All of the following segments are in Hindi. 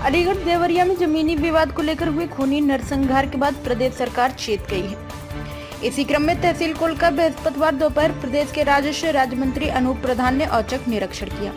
अलीगढ़ देवरिया में जमीनी विवाद को लेकर हुए खूनी नरसंहार के बाद प्रदेश सरकार चेत गई है। इसी क्रम में तहसील कोल का बृहस्पतिवार दोपहर प्रदेश के राजस्व राज्य मंत्री अनूप प्रधान ने औचक निरीक्षण किया।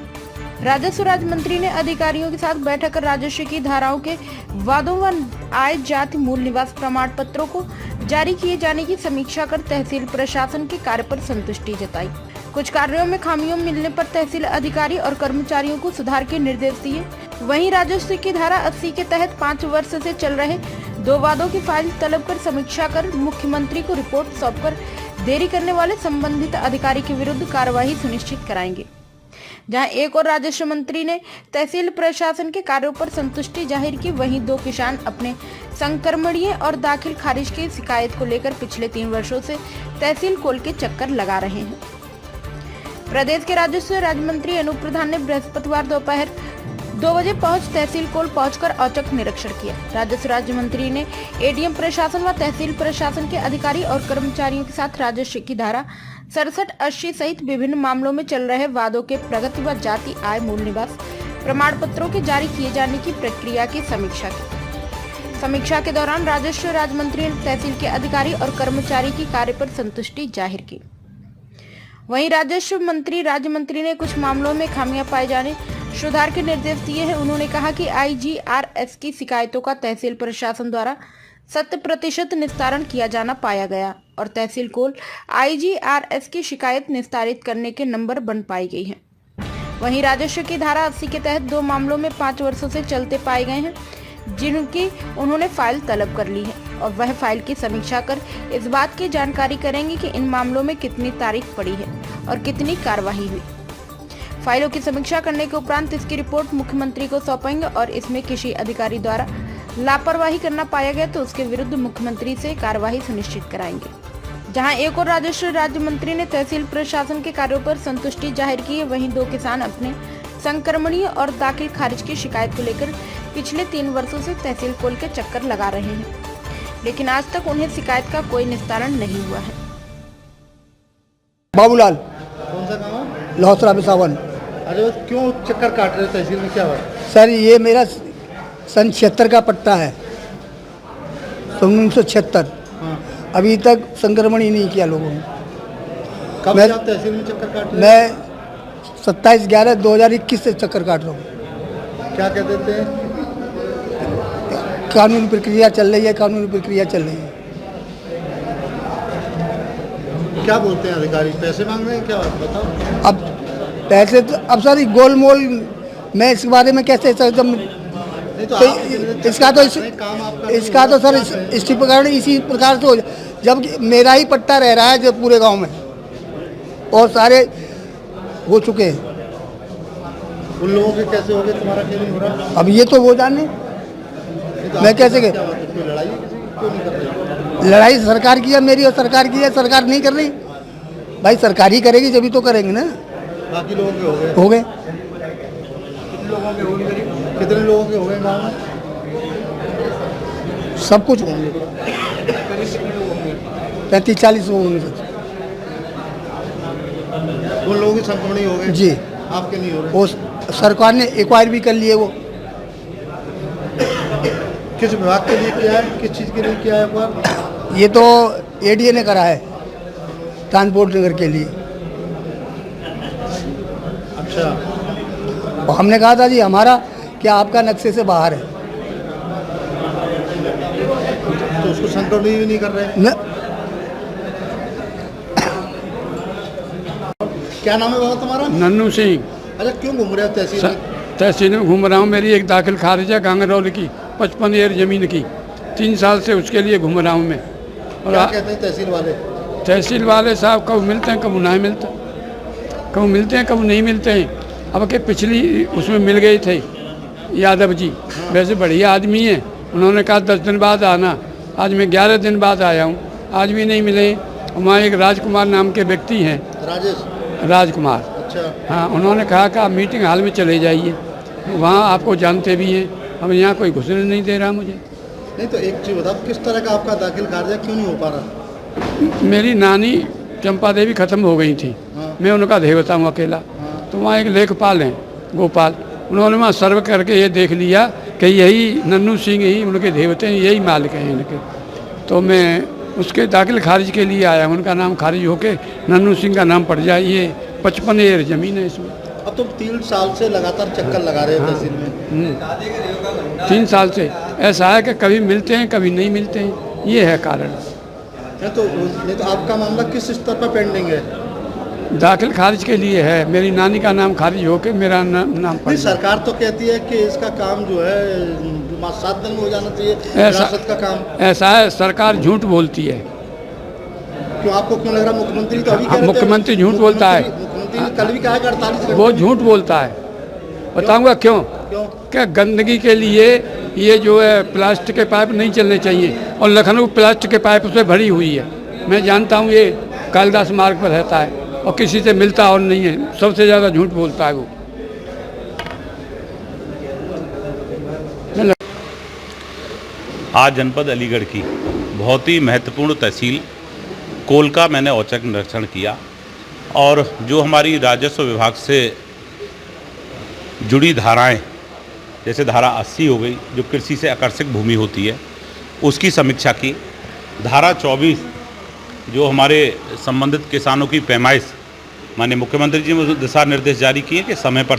राजस्व राज्य मंत्री ने अधिकारियों के साथ बैठक कर राजस्व की धाराओं के वादों व आय जाति मूल निवास प्रमाण पत्रों को जारी किए जाने की समीक्षा कर तहसील प्रशासन के कार्य पर संतुष्टि जताई। कुछ कार्यों में खामियों मिलने पर तहसील अधिकारी और कर्मचारियों को सुधार के निर्देश दिए। वहीं राजस्व की धारा 80 के तहत 5 वर्ष से चल रहे 2 वादों की फाइल तलब कर समीक्षा कर मुख्यमंत्री को रिपोर्ट सौंपकर देरी करने वाले संबंधित अधिकारी के विरुद्ध कार्यवाही सुनिश्चित कराएंगे। जहां एक और राजस्व मंत्री ने तहसील प्रशासन के कार्यों पर संतुष्टि जाहिर की, वहीं 2 किसान अपने संक्रमणीय और दाखिल खारिज की शिकायत को लेकर पिछले 3 वर्षों से तहसील कोल के चक्कर लगा रहे हैं। प्रदेश के राजस्व राज्य मंत्री अनूप प्रधान ने बृहस्पतिवार दोपहर 2 बजे तहसील कोल पहुंचकर औचक निरीक्षण किया। राजस्व राज्य मंत्री ने एडीएम प्रशासन व तहसील प्रशासन के अधिकारी और कर्मचारियों के साथ राजस्व की धारा 67-80 सहित विभिन्न मामलों में चल रहे वादों के प्रगति व जाति आय मूल निवास प्रमाण पत्रों के जारी किए जाने की प्रक्रिया की समीक्षा की। समीक्षा के दौरान राजस्व राज्य मंत्री ने तहसील के अधिकारी और कर्मचारी की कार्य पर संतुष्टि जाहिर की। वहीं राजस्व राज्य मंत्री ने कुछ मामलों में खामियां पाए जाने सुधार के निर्देश दिए हैं। उन्होंने कहा कि IGRS की शिकायतों का तहसील प्रशासन द्वारा 100% निस्तारण किया जाना पाया गया और तहसील कोल IGRS की शिकायत निस्तारित करने के नंबर बन पाई गई हैं। वहीं राजस्व की धारा 80 के तहत 2 मामलों में 5 वर्षों से चलते पाए गए हैं, जिनकी उन्होंने फाइल तलब कर ली है और वह फाइल की समीक्षा कर इस बात की जानकारी करेंगे कि इन मामलों में कितनी तारीख पड़ी है और कितनी कार्यवाही हुई। फाइलों की समीक्षा करने के उपरांत इसकी रिपोर्ट मुख्यमंत्री को सौंपेंगे और इसमें किसी अधिकारी द्वारा लापरवाही करना पाया गया तो उसके विरुद्ध मुख्यमंत्री से कार्यवाही सुनिश्चित कराएंगे। जहां एक और राजस्व राज्य मंत्री ने तहसील प्रशासन के कार्यों पर संतुष्टि जाहिर की है, वहीं 2 किसान अपने संक्रमणीय और दाखिल खारिज की शिकायत को लेकर पिछले 3 वर्षों से तहसील कोल के चक्कर लगा रहे हैं, लेकिन आज तक उन्हें शिकायत का कोई निस्तारण नहीं हुआ है। बाबूलाल, कौन सा गाँव है? लहोत्रा बिसावन। अरे क्यों चक्कर काट रहे हो तहसील में, क्या हुआ? सर ये मेरा सन 76 का पट्टा है, 1976। हाँ। अभी तक संक्रमण ही नहीं किया लोगों ने। कब से आप तहसील में चक्कर काट रहे मैं 27/11/2021 से चक्कर काट रहा हूँ। क्या कह देते हैं? कानूनी प्रक्रिया चल रही है, कानूनी प्रक्रिया चल रही है। क्या बोलते हैं अधिकारी? पैसे मांग रहे हैं क्या? बताओ। अब पैसे तो अब सर गोलमोल, मैं इस बारे में कैसे एकदम इसका तो सर इसी प्रकार से हो, जब मेरा ही पट्टा रह रहा है जब पूरे गांव में और सारे हो चुके हैं। उन लोगों के कैसे हो गए, तुम्हारा क्यों नहीं हो रहा? अब ये तो वो जाने, तो मैं कैसे क्या बात है? कोई लड़ाई है किसी की? क्यों नहीं कर रही? लड़ाई सरकार की है, मेरी और सरकार की है। सरकार नहीं कर रही भाई, सरकार ही करेगी जब तो करेंगे ना। बाकी लोगों के हो गए? हो गए। कितने लोगों के हो गए गाँव में? सब कुछ होंगे, 35-40 लोग होंगे। उन लोगों की संक्रमण हो गए जी, आपके नहीं हो रहे? वो सरकार ने एक्वायर भी कर लिए। वो किस विभाग के लिए किया है, किस चीज़ के लिए किया है एक्वायर? ये तो ADA ने करा है, ट्रांसपोर्ट नगर के लिए। अच्छा। और हमने कहा था जी हमारा क्या आपका नक्शे से बाहर है तो उसको संक्रमण भी नहीं कर रहे न। क्या नाम है बाबा तुम्हारा? नन्नू सिंह। अच्छा, क्यों घूम रहे हो तहसील में? तहसील में घूम रहा हूँ। मेरी एक दाखिल खारिज है गांगरौल की 55 एकड़ जमीन की, 3 साल से उसके लिए घूम रहा हूँ मैं। और क्या कहते हैं तहसील वाले साहब कब मिलते हैं, कब नहीं मिलते, कब मिलते हैं, कब नहीं मिलते हैं। अब के पिछली उसमें मिल गए थे यादव जी, वैसे बढ़िया आदमी हैं। उन्होंने कहा 10 दिन बाद आना, आज मैं 11 दिन बाद आया हूँ, आज भी नहीं मिले। वहाँ एक राजकुमार नाम के व्यक्ति हैं, राजकुमार। अच्छा। हाँ, उन्होंने कहा कि आप मीटिंग हॉल में चले जाइए, वहाँ आपको जानते भी हैं। अब यहाँ कोई घुसने नहीं दे रहा मुझे। नहीं तो एक चीज़ बताओ, किस तरह का आपका दाखिल कार्य क्यों नहीं हो पा रहा? मेरी नानी चंपा देवी खत्म हो गई थी। हाँ। मैं उनका देवता हूँ अकेला। हाँ। तो वहाँ एक लेखपाल हैं गोपाल, उन्होंने वहाँ सर्व करके ये देख लिया कि यही नन्नू सिंह ही उनके देवते हैं, यही मालिक हैं इनके। तो मैं उसके दाखिल खारिज के लिए आया, उनका नाम खारिज होके नन्नू सिंह का नाम पड़ जाए। ये 55 एकड़ ज़मीन है इसमें। अब तुम 3 साल से लगातार चक्कर लगा रहे हो तहसील में। 3 साल से ऐसा है कि कभी मिलते हैं कभी नहीं मिलते हैं, ये है कारण। नहीं तो आपका मामला किस स्तर पर पेंडिंग है? दाखिल खारिज के लिए है, मेरी नानी का नाम खारिज होके मेरा नाम पड़ नहीं, जाए। सरकार तो कहती है कि इसका काम जो है 7 दिन में हो जाना चाहिए, विरासत का काम। ऐसा है, सरकार झूठ बोलती है। क्यों, आपको क्यों लग रहा है? मुख्यमंत्री तो अभी कह रहे थे, मुख्यमंत्री झूठ बोलता है। मुख्यमंत्री ने कल भी कहा कि 48 घंटे। वो झूठ बोलता है, बताऊंगा क्यों। क्यों? क्या गंदगी के लिए ये जो है प्लास्टिक के पाइप नहीं चलने चाहिए, और लखनऊ प्लास्टिक के पाइप से भरी हुई है। मैं जानता हूँ ये कालिदास मार्ग पर रहता है और किसी से मिलता और नहीं है, सबसे ज़्यादा झूठ बोलता है वो। आज जनपद अलीगढ़ की बहुत ही महत्वपूर्ण तहसील कोल का मैंने औचक निरीक्षण किया, और जो हमारी राजस्व विभाग से जुड़ी धाराएं, जैसे धारा 80 हो गई जो कृषि से आकर्षक भूमि होती है, उसकी समीक्षा की। धारा 24 जो हमारे संबंधित किसानों की पैमाइश, माननीय मुख्यमंत्री जी ने दिशा निर्देश जारी किए कि समय पर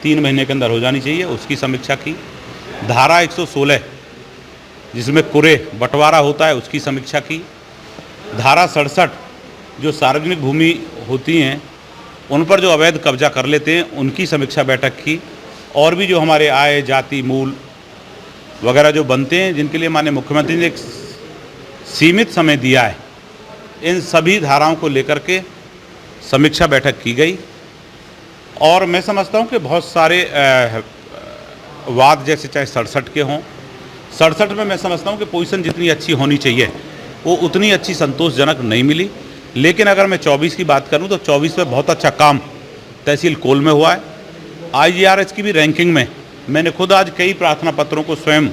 3 महीने के अंदर हो जानी चाहिए, उसकी समीक्षा की। धारा 116 जिसमें कुरे बंटवारा होता है, उसकी समीक्षा की। धारा 67 जो सार्वजनिक भूमि होती हैं उन पर जो अवैध कब्जा कर लेते हैं, उनकी समीक्षा बैठक की। और भी जो हमारे आय जाति मूल वगैरह जो बनते हैं, जिनके लिए माननीय मुख्यमंत्री ने एक सीमित समय दिया है, इन सभी धाराओं को लेकर के समीक्षा बैठक की गई। और मैं समझता हूं कि बहुत सारे वाद, जैसे चाहे 67 के हों, 67 में मैं समझता हूं कि पोजीशन जितनी अच्छी होनी चाहिए वो उतनी अच्छी संतोषजनक नहीं मिली। लेकिन अगर मैं 24 की बात करूं तो 24 में बहुत अच्छा काम तहसील कोल में हुआ है। IGRS की भी रैंकिंग में मैंने खुद आज कई प्रार्थना पत्रों को स्वयं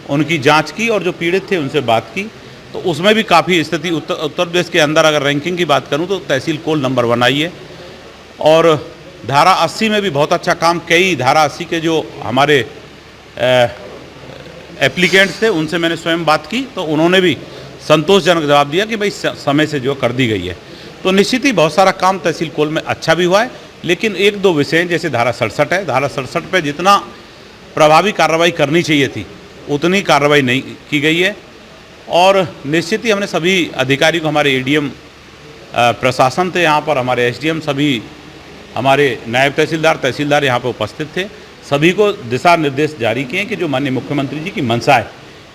उनकी जांच की और जो पीड़ित थे उनसे बात की, तो उसमें भी काफ़ी स्थिति उत्तर प्रदेश के अंदर अगर रैंकिंग की बात करूं तो तहसील कोल नंबर 1 आई है। और धारा 80 में भी बहुत अच्छा काम, कई धारा 80 के जो हमारे एप्लीकेंट्स थे उनसे मैंने स्वयं बात की, तो उन्होंने भी संतोषजनक जवाब दिया कि भाई समय से जो कर दी गई है। तो निश्चित ही बहुत सारा काम तहसील कोल में अच्छा भी हुआ है, लेकिन 1-2 विषय जैसे धारा 67 है, धारा 67 पे जितना प्रभावी कार्रवाई करनी चाहिए थी उतनी कार्रवाई नहीं की गई है। और निश्चित ही हमने सभी अधिकारी को, हमारे ADM प्रशासन थे यहाँ पर, हमारे SDM, सभी हमारे नायब तहसीलदार यहाँ पर उपस्थित थे, सभी को दिशा निर्देश जारी किए कि जो माननीय मुख्यमंत्री जी की मंशा है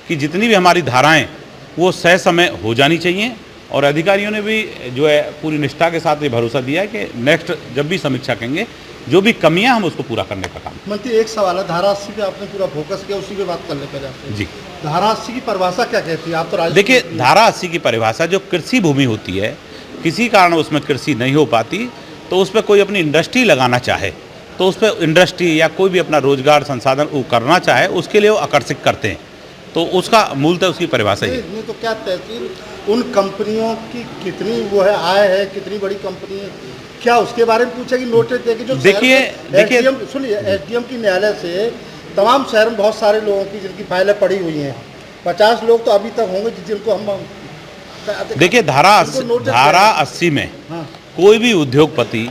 कि जितनी भी हमारी धाराएं वो सह समय हो जानी चाहिए। और अधिकारियों ने भी जो है पूरी निष्ठा के साथ ये भरोसा दिया है कि नेक्स्ट जब भी समीक्षा करेंगे जो भी कमियां हम उसको पूरा करने का काम। मंत्री, एक सवाल है, धारा 80 पे आपने पूरा फोकस किया, उसी पे बात कर लेते हैं जी। धारा 80 की परिभाषा क्या कहती है? आप तो देखिए, धारा 80 की परिभाषा जो कृषि भूमि होती है, किसी कारण उसमें कृषि नहीं हो पाती, तो उस पर कोई अपनी इंडस्ट्री लगाना चाहे तो उस पर इंडस्ट्री या कोई भी अपना रोजगार संसाधन वो करना चाहे, उसके लिए वो आकर्षित करते हैं, तो उसका मूलतः उसकी परिभाषा ही है। तो क्या तहसील उन कंपनियों की कितनी वो है, आय है, कितनी बड़ी कंपनी है, क्या उसके बारे में पूछेगी? नोटिस देगी जो देखिए सुनिए, SDM की न्यायालय से तमाम शहर में बहुत सारे लोगों की जिनकी फाइलें पड़ी हुई हैं, 50 लोग तो अभी तक होंगे जिनको हम देखिए धारा 80 में कोई भी उद्योगपति,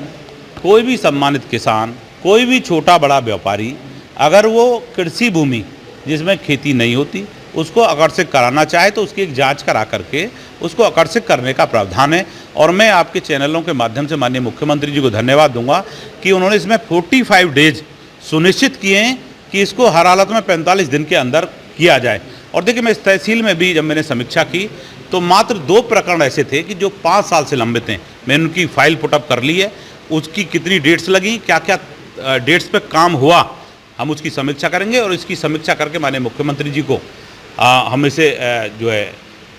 कोई भी सम्मानित किसान, कोई भी छोटा बड़ा व्यापारी, अगर वो कृषि भूमि जिसमें खेती नहीं होती उसको आकर्षित कराना चाहे तो उसकी एक जांच करा करके उसको आकर्षित करने का प्रावधान है। और मैं आपके चैनलों के माध्यम से माननीय मुख्यमंत्री जी को धन्यवाद दूंगा कि उन्होंने इसमें 45 डेज सुनिश्चित किए हैं कि इसको हर हालत में 45 दिन के अंदर किया जाए। और देखिए, मैं इस तहसील में भी जब मैंने समीक्षा की तो मात्र 2 प्रकरण ऐसे थे कि जो 5 साल से लंबित हैं, मैंने उनकी फाइल पुटअप कर ली है, उसकी कितनी डेट्स लगी, क्या क्या डेट्स पे काम हुआ, हम उसकी समीक्षा करेंगे। और इसकी समीक्षा करके माननीय मुख्यमंत्री जी को हम इसे जो है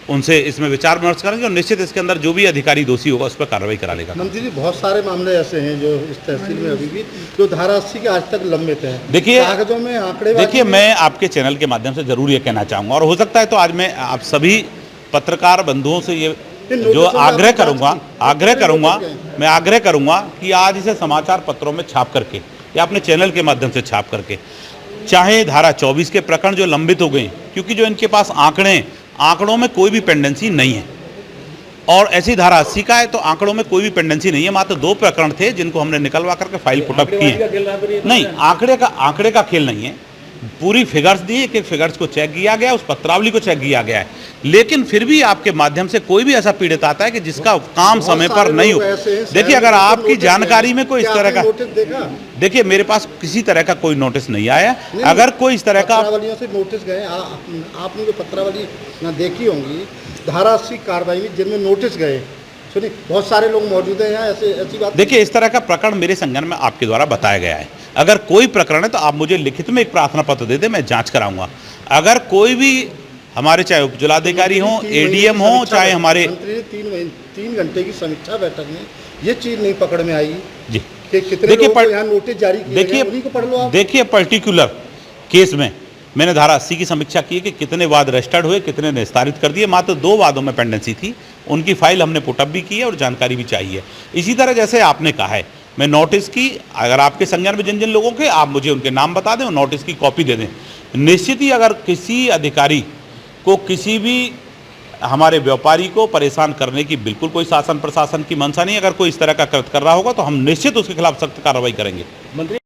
उनसे इसमें विचार विमर्श करेंगे और निश्चित इसके अंदर जो भी अधिकारी दोषी होगा उस पर कार्रवाई करा लेगा। मंत्री जी, बहुत सारे मामले ऐसे हैं जो इस तहसील में अभी भी जो धारा 80 के आज तक लंबित हैं। देखिए, कागजों में आंकड़े, देखिए मैं आपके चैनल के माध्यम से जरूर ये कहना चाहूँगा, और हो सकता है तो आज मैं आप सभी पत्रकार बंधुओं से ये जो आग्रह करूँगा कि आज इसे समाचार पत्रों में छाप करके या अपने चैनल के माध्यम से छाप करके चाहे धारा 24 के प्रकरण जो लंबित हो गए, क्योंकि जो इनके पास आंकड़ों में कोई भी पेंडेंसी नहीं है, और ऐसी धारा 80 का है तो आंकड़ों में कोई भी पेंडेंसी नहीं है। मात्र 2 प्रकरण थे जिनको हमने निकलवा करके फाइल पुटअप की है। नहीं, आंकड़े का खेल नहीं है, पूरी फिगर्स दी कि फिगर्स को चेक किया गया, उस पत्रावली को चेक किया गया है। लेकिन फिर भी आपके माध्यम से कोई भी ऐसा पीड़ित आता है कि जिसका काम समय पर नहीं हो। देखिए, अगर आपकी जानकारी में कोई इस तरह का, देखिए मेरे पास किसी तरह का कोई नोटिस नहीं आया। अगर कोई इस तरह का पत्रावलियों से नोटिस गए, आपने जो पत्रावली ना देखी होंगी धारा 80 कार्रवाई में जिनमें नोटिस गए, सुनिए बहुत सारे लोग मौजूद हैं यहाँ, ऐसी बात। देखिए, इस तरह का प्रकरण मेरे संज्ञान में आपके द्वारा बताया गया है। अगर कोई प्रकरण है तो आप मुझे लिखित में एक प्रार्थना पत्र दे दें, मैं जांच कराऊंगा। अगर कोई भी हमारे चाहे उप जिलाधिकारी हो, एडीएम हो, चाहे हमारे मंत्री ने 3 घंटे की समीक्षा बैठक में ये चीज नहीं पकड़ में आई जी कि कितने लोगों को यहाँ नोटिस जारी किए गए, उन्हीं को पढ़ लो आप। देखिए, पर्टिकुलर केस में मैंने धारा 80 की समीक्षा की कि कितने वाद रजिस्टर्ड हुए, कितने निस्तारित कर दिए। मात्र 2 वादों में पेंडेंसी थी, उनकी फाइल हमने पुटअप भी की है और जानकारी भी चाहिए। इसी तरह जैसे आपने कहा है, मैं नोटिस की, अगर आपके संज्ञान में जिन जिन लोगों के, आप मुझे उनके नाम बता दें और नोटिस की कॉपी दे दें। निश्चित ही अगर किसी अधिकारी को किसी भी हमारे व्यापारी को परेशान करने की बिल्कुल कोई शासन प्रशासन की मंशा नहीं, अगर कोई इस तरह का कृत्य कर रहा होगा तो हम निश्चित उसके खिलाफ सख्त कार्रवाई करेंगे।